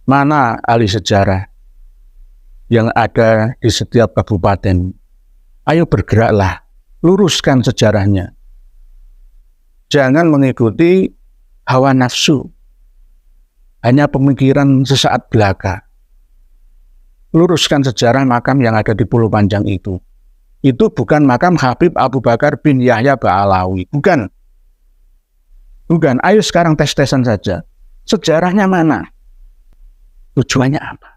Mana ahli sejarah yang ada di setiap kabupaten? Ayo bergeraklah, luruskan sejarahnya. Jangan mengikuti hawa nafsu, hanya pemikiran sesaat belaka. Luruskan sejarah makam yang ada di Pulau Panjang itu. Itu bukan makam Habib Abu Bakar bin Yahya Ba'alawi. Bukan. Ayo sekarang tes-tesan saja. Sejarahnya mana? Tujuannya apa?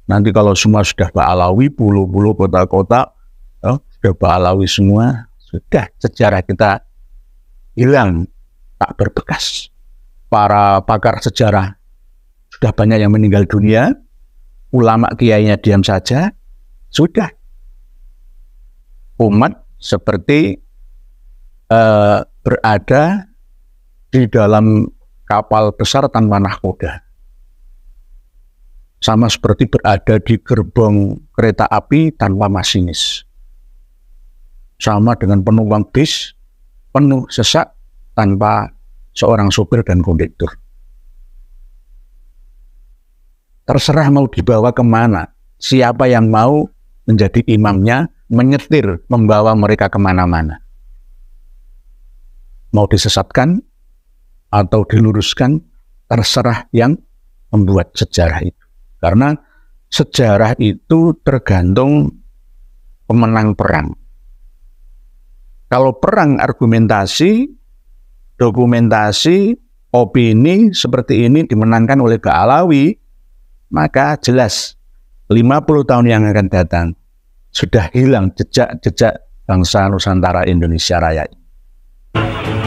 Nanti kalau semua sudah Ba'alawi, pulau-pulau, kota-kota, sudah Ba'alawi semua, sudah sejarah kita hilang, tak berbekas. Para pakar sejarah sudah banyak yang meninggal dunia, ulama kiainya diam saja, sudah. Umat seperti berada di dalam kapal besar tanpa nahkoda. Sama seperti berada di gerbong kereta api tanpa masinis. Sama dengan penumpang bis penuh sesak tanpa seorang sopir dan kondektur. Terserah mau dibawa kemana, siapa yang mau menjadi imamnya, menyetir, membawa mereka kemana-mana. Mau disesatkan atau diluruskan, terserah yang membuat sejarah itu. Karena sejarah itu tergantung pemenang perang. Kalau perang argumentasi, dokumentasi, opini seperti ini dimenangkan oleh Ba'alawi, maka jelas 50 tahun yang akan datang sudah hilang jejak-jejak bangsa Nusantara Indonesia Raya.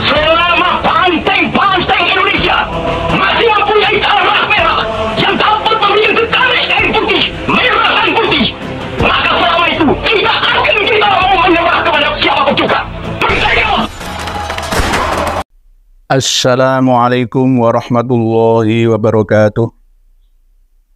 Selama banteng-banteng Indonesia masih mempunyai tanah merah yang dapat mengintegrasi air putih, merah dan putih, maka selama itu tidak akan kita mau menyerah kepada siapapun juga. Percaya. Assalamualaikum warahmatullahi wabarakatuh.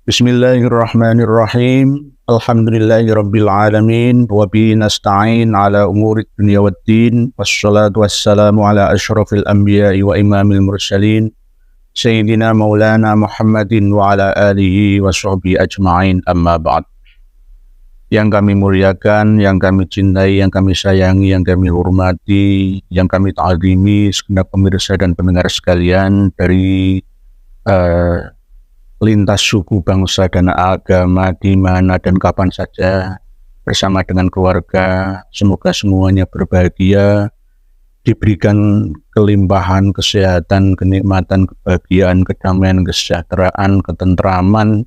Bismillahirrahmanirrahim. Alhamdulillahirabbil alamin wa bihi nasta'in ala umurid dunya waddin. Wassalatu wassalamu ala asyrafil anbiya'i wa imamil mursalin sayyidina maulana Muhammadin wa ala alihi wa sahbihi ajma'in, amma ba'd. Yang kami muliakan, yang kami cintai, yang kami sayangi, yang kami hormati, yang kami ta'zimi segenap pemirsa dan pendengar sekalian dari lintas suku, bangsa, dan agama di mana dan kapan saja bersama dengan keluarga. Semoga semuanya berbahagia, diberikan kelimpahan, kesehatan, kenikmatan, kebahagiaan, kedamaian, kesejahteraan, ketentraman,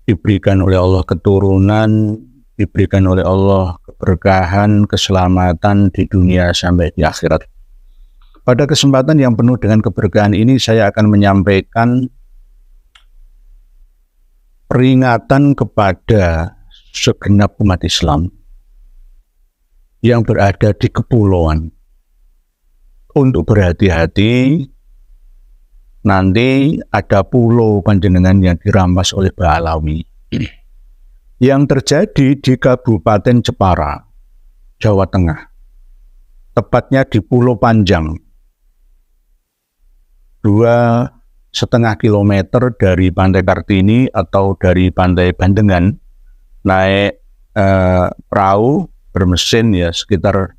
diberikan oleh Allah keturunan, diberikan oleh Allah keberkahan, keselamatan di dunia sampai di akhirat. Pada kesempatan yang penuh dengan keberkahan ini, saya akan menyampaikan peringatan kepada segenap umat Islam yang berada di kepulauan untuk berhati-hati. Nanti ada pulau panjenengan yang dirampas oleh Ba'alawi yang terjadi di Kabupaten Jepara, Jawa Tengah, tepatnya di Pulau Panjang, 2,5 kilometer dari Pantai Kartini atau dari Pantai Bandengan. Naik perahu bermesin ya sekitar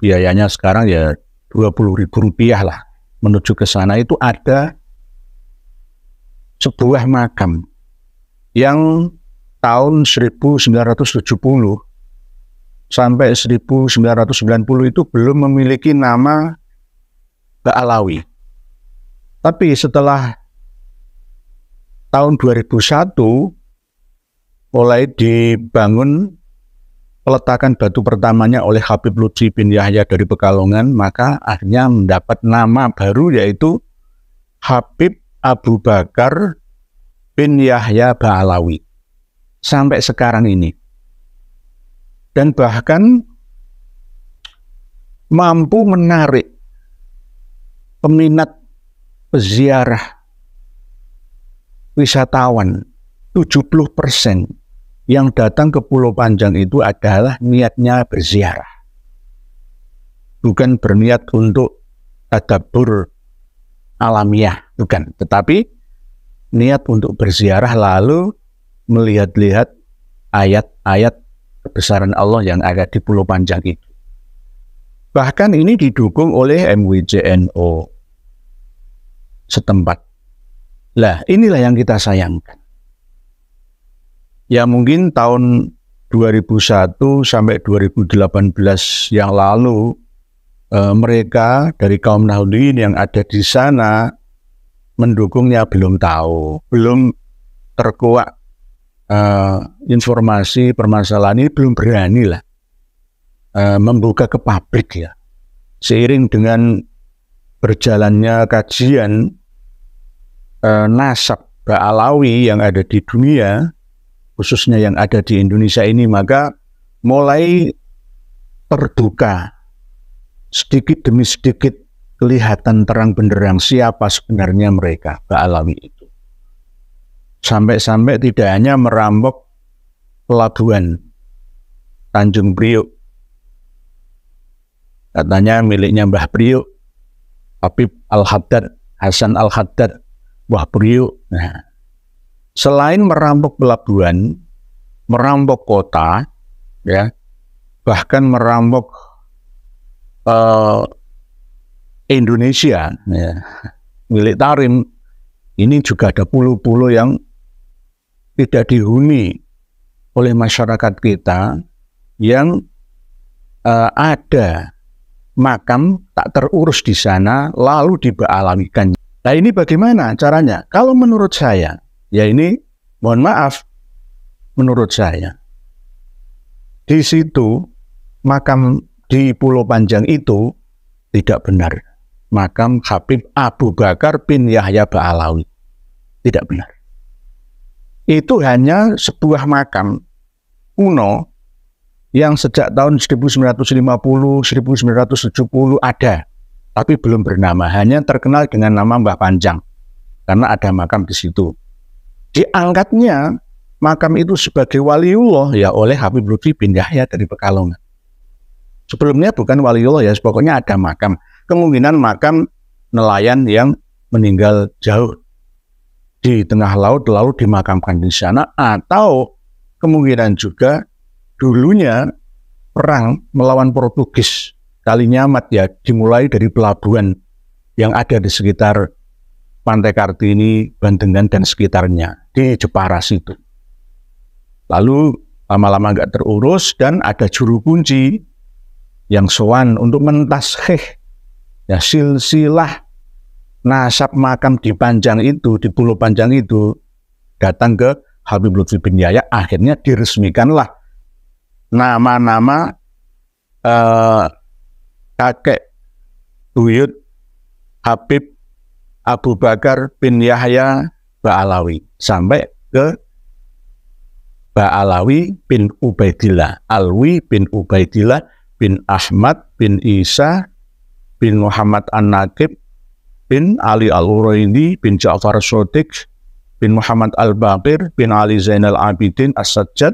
biayanya sekarang ya Rp20.000 lah. Menuju ke sana itu ada sebuah makam yang tahun 1970 sampai 1990 itu belum memiliki nama Ba'alawi. Tapi setelah tahun 2001 mulai dibangun peletakan batu pertamanya oleh Habib Lutfi bin Yahya dari Pekalongan, maka akhirnya mendapat nama baru yaitu Habib Abu Bakar bin Yahya Ba'alawi sampai sekarang ini. Dan bahkan mampu menarik peminat peziarah wisatawan. 70% yang datang ke Pulau Panjang itu adalah niatnya berziarah, bukan berniat untuk tadabbur alamiah, bukan. Tetapi niat untuk berziarah lalu melihat-lihat ayat-ayat kebesaran Allah yang ada di Pulau Panjang itu. Bahkan ini didukung oleh MWJNO setempat. Lah, inilah yang kita sayangkan. Ya mungkin tahun 2001 sampai 2018 yang lalu mereka dari kaum Nahdliyin yang ada di sana mendukungnya belum tahu, belum terkuak informasi permasalahan ini, belum berani lah membuka ke publik ya. Seiring dengan berjalannya kajian nasab Ba'alawi yang ada di dunia, khususnya yang ada di Indonesia ini, maka mulai terbuka sedikit demi sedikit, kelihatan terang benderang siapa sebenarnya mereka Ba'alawi itu. Sampai-sampai tidak hanya merampok pelabuhan Tanjung Priok, katanya miliknya Mbah Priok, Habib Al-Haddad, Hasan Al-Haddad, Mbah Priok. Nah, selain merampok pelabuhan, merampok kota, ya, bahkan merampok Indonesia, ya, milik Tarim, ini juga ada pulau-pulau yang tidak dihuni oleh masyarakat kita, yang ada makam tak terurus di sana lalu diba'alawikan. Nah, ini bagaimana caranya? Kalau menurut saya, ya ini mohon maaf, menurut saya di situ makam di Pulau Panjang itu tidak benar. Makam Habib Abu Bakar bin Yahya Ba'alawi tidak benar. Itu hanya sebuah makam kuno yang sejak tahun 1950, 1970 ada, tapi belum bernama, hanya terkenal dengan nama Mbah Panjang karena ada makam di situ. Diangkatnya makam itu sebagai waliullah ya oleh Habib Lutfi bin Yahya dari Pekalongan. Sebelumnya bukan waliullah ya, pokoknya ada makam. Kemungkinan makam nelayan yang meninggal jauh di tengah laut lalu dimakamkan di sana, atau kemungkinan juga dulunya perang melawan Portugis Kalinyamat ya dimulai dari pelabuhan yang ada di sekitar Pantai Kartini, Bandengan dan sekitarnya di Jepara situ. Lalu lama-lama nggak terurus dan ada juru kunci yang sowan untuk mentaskhih ya silsilah nasab makam di Panjang itu, di Pulau Panjang itu, datang ke Habib Lutfi bin Yahya. Akhirnya diresmikanlah nama-nama kakek buyut Habib Abu Bakar bin Yahya Ba'alawi sampai ke Ba'alawi bin Ubaidillah, Alwi bin Ubaidillah bin Ahmad bin Isa bin Muhammad An-Naqib bin Ali Al-Uraini bin Ja'far Shodiq bin Muhammad Al-Baqir bin Ali Zainal Abidin As-Sajjad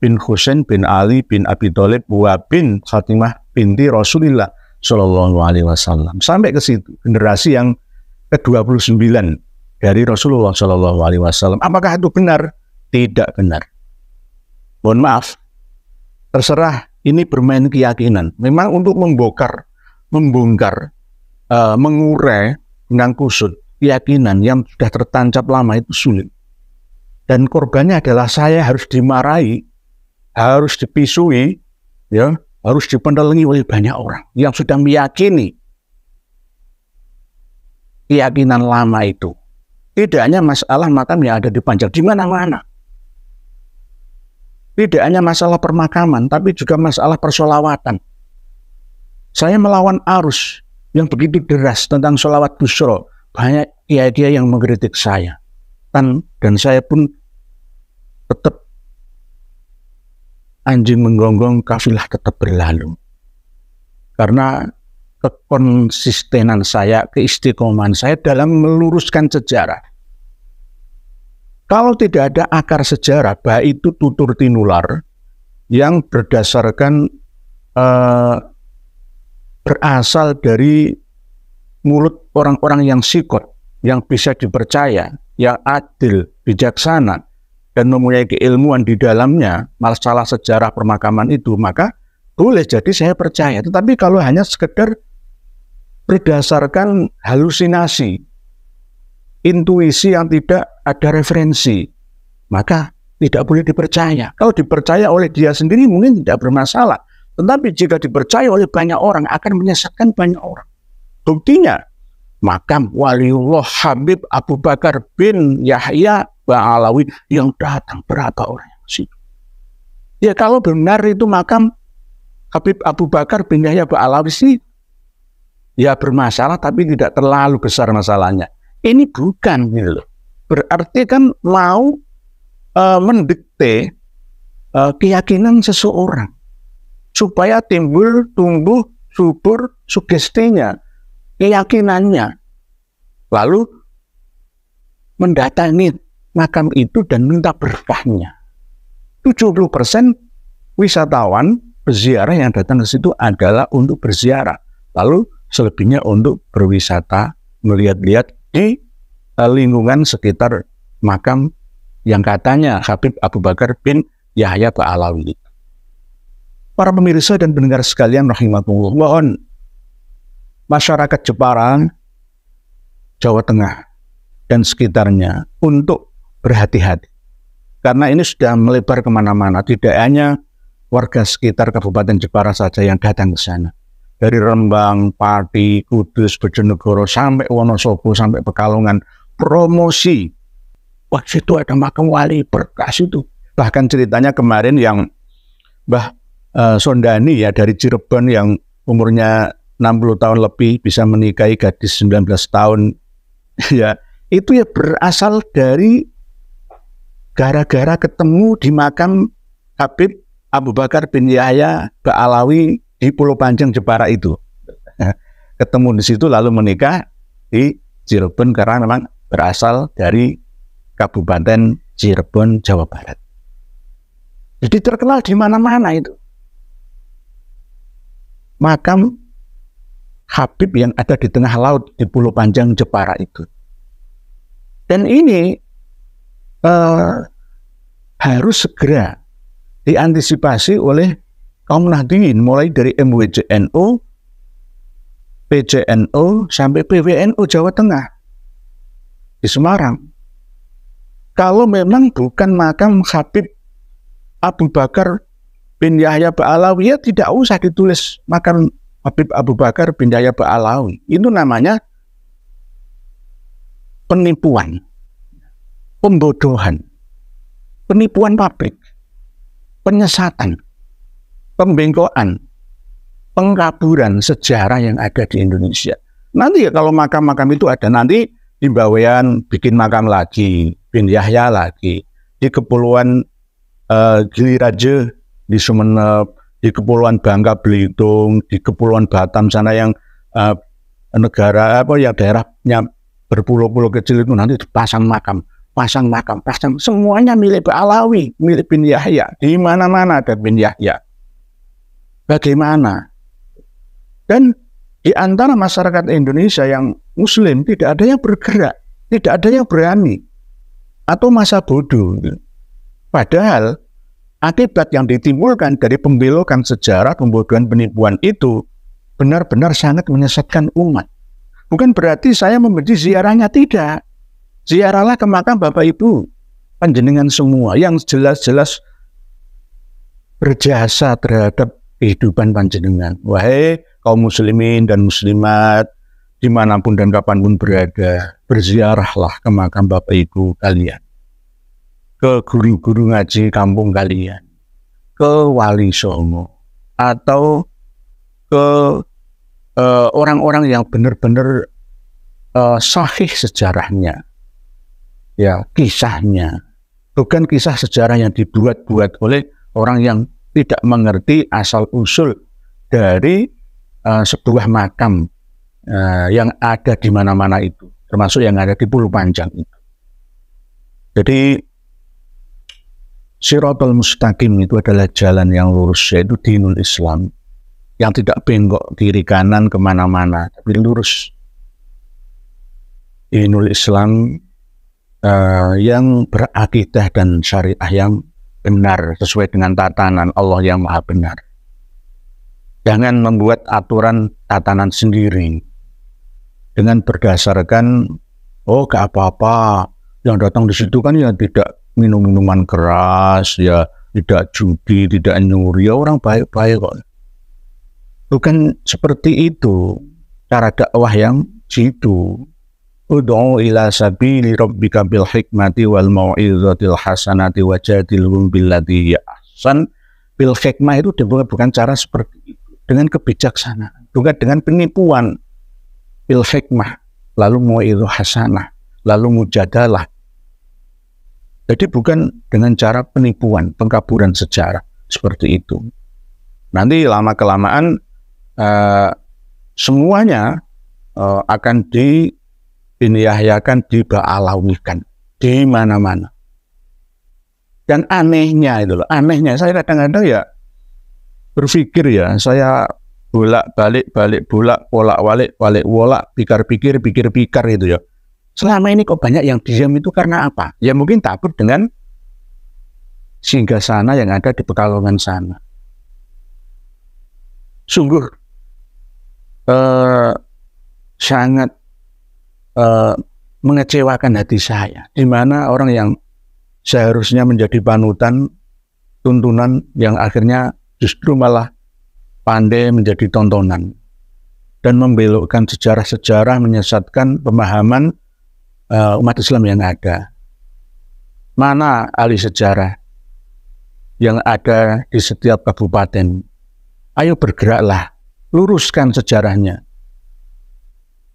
bin Husain bin Ali bin Abi Thalib wa bin Fatimah binti Rasulillah Shallallahu Alaihi Wasallam. Sampai ke situ, generasi yang ke-29 dari Rasulullah Shallallahu Alaihi Wasallam. Apakah itu benar? Tidak benar. Mohon maaf, terserah, ini bermain keyakinan. Memang untuk membongkar, mengurai, mengkusut keyakinan yang sudah tertancap lama itu sulit. Dan korbannya adalah saya harus dimarahi, harus dipisui, ya, harus dipendelengi oleh banyak orang yang sudah meyakini keyakinan lama itu. Tidak hanya masalah makam yang ada di Panjang, di mana-mana. Tidak hanya masalah permakaman, tapi juga masalah persolawatan. Saya melawan arus yang begitu deras tentang sholawat busyra. Banyak kiai-kiai yang mengkritik saya. Dan saya pun tetap anjing menggonggong, kafilah tetap berlalu. Karena kekonsistenan saya, keistiqomahan saya dalam meluruskan sejarah. Kalau tidak ada akar sejarah, baik itu tutur tinular yang berdasarkan berasal dari mulut orang-orang yang sikot, yang bisa dipercaya, yang adil, bijaksana, dan mempunyai keilmuan di dalamnya masalah sejarah permakaman itu, maka boleh jadi saya percaya. Tetapi kalau hanya sekedar berdasarkan halusinasi, intuisi yang tidak ada referensi, maka tidak boleh dipercaya. Kalau dipercaya oleh dia sendiri mungkin tidak bermasalah. Tetapi jika dipercaya oleh banyak orang akan menyesatkan banyak orang. Buktinya, makam Waliullah Habib Abu Bakar bin Yahya Ba'alawi yang datang berapa orang yang situ. Ya kalau benar itu makam Habib Abu Bakar bin Yahya Ba'alawi sih, ya bermasalah tapi tidak terlalu besar masalahnya. Ini bukan gitu loh. Berarti kan mau mendikte keyakinan seseorang supaya tumbuh subur sugestinya, keyakinannya, lalu mendatangi makam itu dan minta berkahnya. 70% wisatawan berziarah yang datang ke situ adalah untuk berziarah, lalu selebihnya untuk berwisata, melihat-lihat di lingkungan sekitar makam yang katanya Habib Abu Bakar bin Yahya Ba'alawi. Para pemirsa dan pendengar sekalian rahimakumullah, mohon masyarakat Jepara, Jawa Tengah dan sekitarnya untuk berhati-hati, karena ini sudah melebar kemana-mana. Tidak hanya warga sekitar Kabupaten Jepara saja yang datang ke sana, dari Rembang, Pati, Kudus, Bojonegoro sampai Wonosobo sampai Pekalongan, promosi. Wah, situ ada makam wali berkah itu. Bahkan ceritanya kemarin yang Mbah Sondani ya dari Cirebon yang umurnya 60 tahun lebih bisa menikahi gadis 19 tahun ya, itu ya berasal dari gara-gara ketemu di makam Habib Abu Bakar bin Yahya Ba'alawi di Pulau Panjang Jepara itu. Ketemu di situ lalu menikah di Cirebon karena memang berasal dari Kabupaten Cirebon, Jawa Barat. Jadi terkenal di mana-mana itu makam Habib yang ada di tengah laut di Pulau Panjang Jepara itu. Dan ini harus segera diantisipasi oleh kaum Nahdliyin, mulai dari MWJNU, PJNU sampai PWNU Jawa Tengah di Semarang. Kalau memang bukan makam Habib Abu Bakar bin Yahya Ba'alawi, ya tidak usah ditulis makam Habib Abu Bakar bin Yahya Ba'alawi. Itu namanya penipuan, pembodohan, penipuan publik, penyesatan, pembengkokan, pengkaburan sejarah yang ada di Indonesia. Nanti ya kalau makam-makam itu ada, nanti di Bawean bikin makam lagi, bin Yahya lagi, di Kepulauan Giliraja, di Sumeneb, di Kepulauan Bangka Belitung, di Kepulauan Batam sana yang negara yang daerahnya berpulau-pulau kecil itu nanti dipasang makam, pasang semuanya milik Ba'alawi, milik bin Yahya. Di mana-mana ada bin Yahya. Bagaimana? Dan di antara masyarakat Indonesia yang Muslim tidak ada yang bergerak, tidak ada yang berani atau masa bodoh. Padahal akibat yang ditimbulkan dari pembelokan sejarah, pembodohan, penipuan itu benar-benar sangat menyesatkan umat. Bukan berarti saya membenci ziarahnya, tidak. Ziarahlah ke makam Bapak Ibu panjenengan semua yang jelas-jelas berjasa terhadap kehidupan panjenengan. Wahai kaum muslimin dan muslimat, dimanapun dan kapanpun berada, berziarahlah ke makam Bapak Ibu kalian, ke guru-guru ngaji kampung kalian, ke wali songo, atau ke orang-orang yang benar-benar sahih sejarahnya, ya kisahnya, bukan kisah sejarah yang dibuat-buat oleh orang yang tidak mengerti asal-usul dari sebuah makam yang ada di mana-mana itu, termasuk yang ada di Pulau Panjang itu. Jadi Shiratal Mustaqim itu adalah jalan yang lurus, yaitu dinul Islam, yang tidak bengkok kiri kanan kemana-mana, tapi lurus. dinul Islam yang berakidah dan syariah yang benar sesuai dengan tatanan Allah yang maha benar. Jangan membuat aturan tatanan sendiri dengan berdasarkan gak apa-apa, yang datang di situ kan ya tidak minum minuman keras, ya tidak judi, tidak nyuri, ya orang baik-baik kok. Bukan seperti itu cara dakwah yang jitu. Ud'u ila sabili rabbika bil hikmati wal mau'izatil hasanati wajadilhum billati hiya ahsan. Bil hikmah itu bukan cara seperti itu, dengan kebijaksanaan, bukan dengan penipuan. Bil hikmah, lalu mau'izah hasanah, lalu mujadalah. Jadi bukan dengan cara penipuan, pengkaburan sejarah seperti itu. Nanti lama-kelamaan semuanya akan diniyahyakan, diba'alawikan di mana-mana. Dan anehnya itu loh, anehnya saya kadang-kadang ya berpikir ya, saya bolak-balik pikir-pikir itu ya. Selama ini kok banyak yang diam itu karena apa? Ya mungkin takut dengan singgasana yang ada di Pekalongan sana. Sungguh sangat mengecewakan hati saya, di mana orang yang seharusnya menjadi panutan, tuntunan, yang akhirnya justru malah pandai menjadi tontonan dan membelokkan sejarah-sejarah, menyesatkan pemahaman umat Islam yang ada. Mana ahli sejarah yang ada di setiap kabupaten? Ayo bergeraklah, luruskan sejarahnya.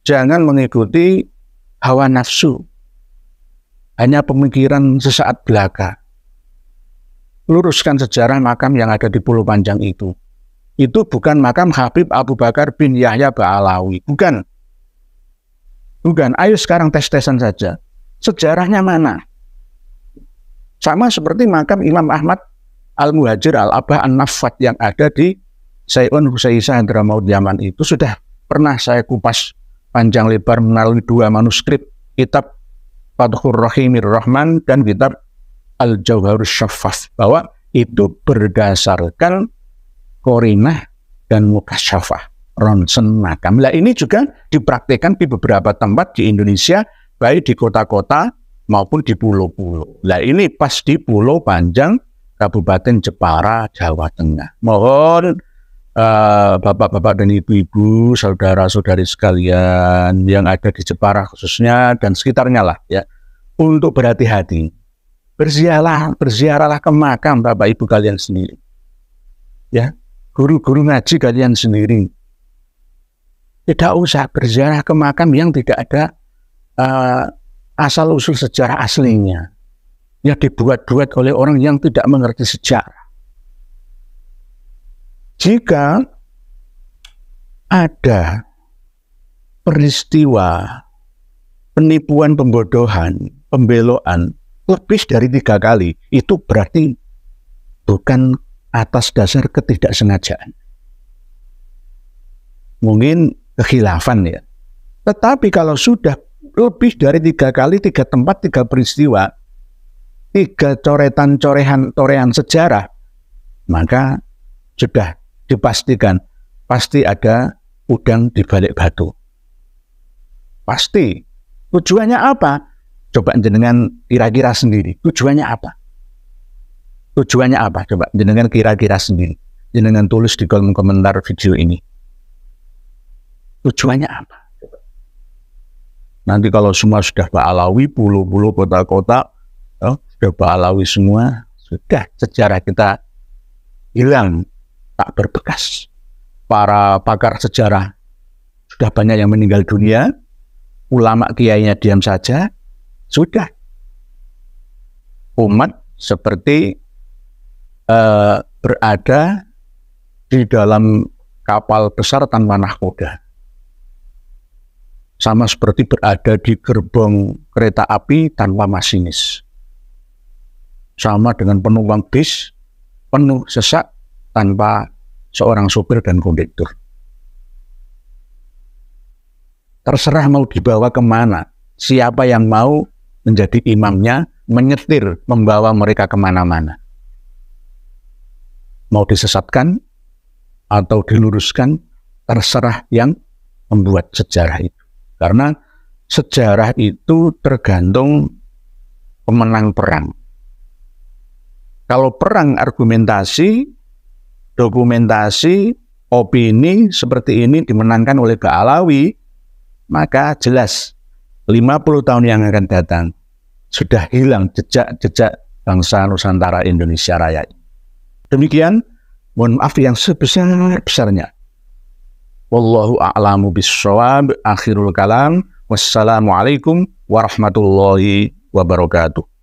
Jangan mengikuti hawa nafsu, hanya pemikiran sesaat belaka. Luruskan sejarah makam yang ada di Pulau Panjang itu. Itu bukan makam Habib Abu Bakar bin Yahya Ba'alawi, bukan. Bukan, ayo sekarang tes-tesan saja. Sejarahnya mana? Sama seperti makam Imam Ahmad Al-Muhajir Al-Abah An-Nafat yang ada di Sayun Husaisa Hadramaut Yaman itu sudah pernah saya kupas panjang lebar melalui 2 manuskrip, kitab Fathur Rahimir Rahman dan kitab Al-Jauharus Syaffaf, bahwa itu berdasarkan Qorinah dan Mukasyafah, ronsen makam. Nah, ini juga dipraktikkan di beberapa tempat di Indonesia, baik di kota-kota maupun di pulau-pulau. Nah, ini pas di Pulau Panjang, Kabupaten Jepara, Jawa Tengah. Mohon bapak-bapak dan ibu-ibu, saudara-saudari sekalian yang ada di Jepara khususnya dan sekitarnya lah ya, untuk berhati-hati. Berziarahlah ke makam bapak ibu kalian sendiri. Ya, guru-guru ngaji kalian sendiri. Tidak usah berziarah ke makam yang tidak ada asal-usul sejarah aslinya, yang dibuat-buat oleh orang yang tidak mengerti sejarah. Jika ada peristiwa penipuan, pembodohan, pembelokan lebih dari 3 kali, itu berarti bukan atas dasar ketidaksengajaan. Mungkin kekhilafan ya. Tetapi kalau sudah lebih dari 3 kali, 3 tempat, 3 peristiwa, 3 torehan sejarah, maka sudah dipastikan pasti ada udang di balik batu. Pasti. Tujuannya apa? Coba jenengan kira-kira sendiri. Tujuannya apa? Tujuannya apa? Coba jenengan kira-kira sendiri. Jenengan tulis di kolom komentar video ini. Tujuannya apa? Nanti kalau semua sudah Ba'alawi, pulau-pulau, kota-kota, sudah Ba'alawi semua, sudah sejarah kita hilang, tak berbekas. Para pakar sejarah sudah banyak yang meninggal dunia, ulama kiainya diam saja, sudah. Umat seperti berada di dalam kapal besar tanpa nahkoda. Sama seperti berada di gerbong kereta api tanpa masinis. Sama dengan penumpang bis penuh sesak tanpa seorang sopir dan kondektur. Terserah mau dibawa kemana, siapa yang mau menjadi imamnya, menyetir, membawa mereka kemana-mana. Mau disesatkan atau diluruskan, terserah yang membuat sejarah itu. Karena sejarah itu tergantung pemenang perang. Kalau perang argumentasi, dokumentasi, opini seperti ini dimenangkan oleh Alawi, maka jelas 50 tahun yang akan datang sudah hilang jejak-jejak bangsa Nusantara Indonesia Raya. Demikian, mohon maaf yang sebesar-besarnya. Wallahu a'lamu bissawab. Akhirul kalam. Wassalamualaikum warahmatullahi wabarakatuh.